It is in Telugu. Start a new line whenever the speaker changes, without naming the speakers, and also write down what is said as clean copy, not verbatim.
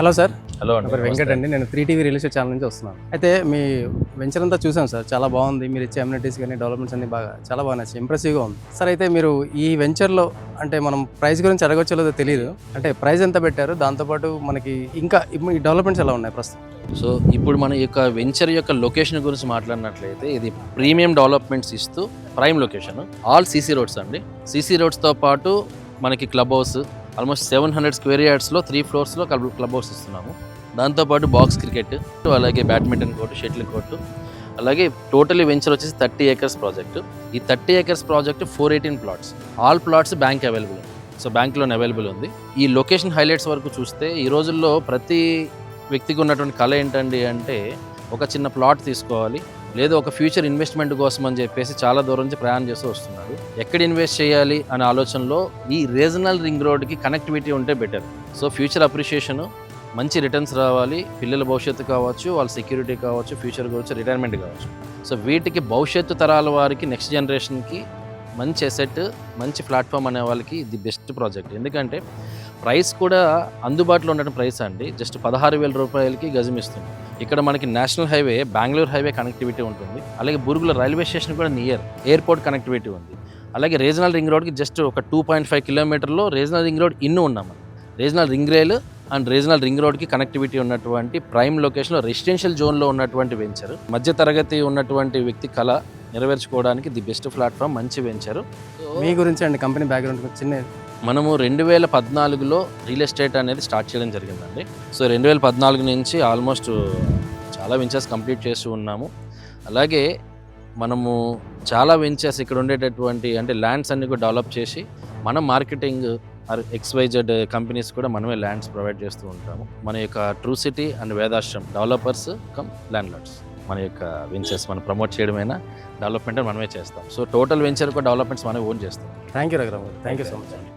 Hello sir.
హలో
నా పేరు వెంకట్ అండి. నేను 3 టీవీ రియల్ ఎస్టేట్ ఛానల్ నుంచి వస్తున్నాను. అయితే మీ వెంచర్ అంతా చూసాం సార్. చాలా బాగుంది. మీరు ఇచ్చే అమ్యూనిటీస్ కానీ డెవలప్మెంట్స్ అన్ని చాలా బాగా నచ్చాయి. ఇంప్రెసివ్గా ఉంది సార్. అయితే మీరు ఈ వెంచర్లో అంటే మనం ప్రైస్ గురించి అడగొచ్చో లేదో తెలియదు. అంటే ప్రైస్ ఎంత పెట్టారు, దాంతోపాటు మనకి ఇంకా ఈ డెవలప్మెంట్స్ ఎలా ఉన్నాయి ప్రస్తుతం?
సో ఇప్పుడు మన యొక్క వెంచర్ యొక్క లొకేషన్ గురించి మాట్లాడినట్లయితే ఇది ప్రీమియం డెవలప్మెంట్స్ ఇస్తూ prime location, all CC roads అండి. సీసీ రోడ్స్తో పాటు మనకి క్లబ్ హౌస్ ఆల్మోస్ట్ 700 స్క్వేర్ యార్డ్స్లో 3 ఫ్లోర్స్లో క్లబ్ హౌస్ ఇస్తున్నాము. దాంతోపాటు బాక్స్ క్రికెట్, అలాగే బ్యాడ్మింటన్ కోర్టు, షటిల్ కోర్టు, అలాగే టోటలీ వెంచర్ వచ్చేసి 30 acres ప్రాజెక్టు. ఈ 30 acres project 418 plots, all plots bank available ఉంది. సో బ్యాంక్ లోన్ అవైలబుల్ ఉంది. ఈ లొకేషన్ హైలైట్స్ వరకు చూస్తే ఈ రోజుల్లో ప్రతి వ్యక్తికి ఉన్నటువంటి కళ ఏంటండి అంటే ఒక చిన్న ప్లాట్ తీసుకోవాలి, లేదా ఒక ఫ్యూచర్ ఇన్వెస్ట్మెంట్ కోసం అని చెప్పేసి చాలా దూరం నుంచి ప్రయాణం చేస్తూ వస్తున్నారు. ఎక్కడ ఇన్వెస్ట్ చేయాలి అనే ఆలోచనలో ఈ రీజనల్ రింగ్ రోడ్కి కనెక్టివిటీ ఉంటే బెటర్. సో ఫ్యూచర్ అప్రిషియేషను, మంచి రిటర్న్స్ రావాలి, పిల్లల భవిష్యత్తు కావచ్చు, వాళ్ళ సెక్యూరిటీ కావచ్చు, ఫ్యూచర్ కావచ్చు, రిటైర్మెంట్ కావచ్చు. సో వీటికి భవిష్యత్తు తరాల వారికి, నెక్స్ట్ జనరేషన్కి మంచి అసెట్, మంచి ప్లాట్ఫామ్ అనే వాళ్ళకి ఇది బెస్ట్ ప్రాజెక్ట్. ఎందుకంటే ప్రైస్ కూడా అందుబాటులో ఉండటం ప్రైస్ అండి. జస్ట్ 16,000 రూపాయలకి గజం ఇస్తుంది. ఇక్కడ మనకి national highway, Bengaluru highway connectivity ఉంటుంది. అలాగే బురుగుల రైల్వే స్టేషన్ కూడా నియర్, ఎయిర్పోర్ట్ కనెక్టివిటీ ఉంది. అలాగే రీజనల్ రింగ్ రోడ్కి జస్ట్ ఒక 2.5 కిలోమీటర్లో రీజనల్ రింగ్ రోడ్ ఉన్నాము. Regional ring rail and regional ring రోడ్కి కనెక్టివిటీ ఉన్నటువంటి ప్రైమ్ లొకేషన్లో రెసిడెన్షియల్ జోన్లో ఉన్నటువంటి వెంచర్, మధ్య తరగతి ఉన్నటువంటి వ్యక్తి కళ నెరవేర్చుకోవడానికి ది బెస్ట్ ప్లాట్ఫామ్, మంచి వెంచర్.
మీ గురించి అండి, కంపెనీ బ్యాక్గ్రౌండ్ చిన్న.
మనము 2014లో రియల్ ఎస్టేట్ అనేది స్టార్ట్ చేయడం జరిగిందండి. సో 2014 నుంచి ఆల్మోస్ట్ చాలా వెంచర్స్ కంప్లీట్ చేస్తూ ఉన్నాము. అలాగే మనము చాలా వెంచర్స్ ఇక్కడ ఉండేటటువంటి అంటే ల్యాండ్స్ అన్ని కూడా డెవలప్ చేసి మనం మార్కెటింగ్ XYZ కంపెనీస్ కూడా మనమే ల్యాండ్స్ ప్రొవైడ్ చేస్తూ ఉంటాము. మన యొక్క true city and Vedashram developers come landlords మన యొక్క వెంచర్స్ మనం ప్రమోట్ చేయడమైనా డెవలప్మెంట్ మనమే చేస్తాం. సో టోటల్ వెంచర్ కూడా డెవలప్మెంట్స్ మనమే ఓన్ చేస్తాం.
థ్యాంక్ యూ రఘురామ్ గారు. థ్యాంక్ యూ సో మచ్ అండి.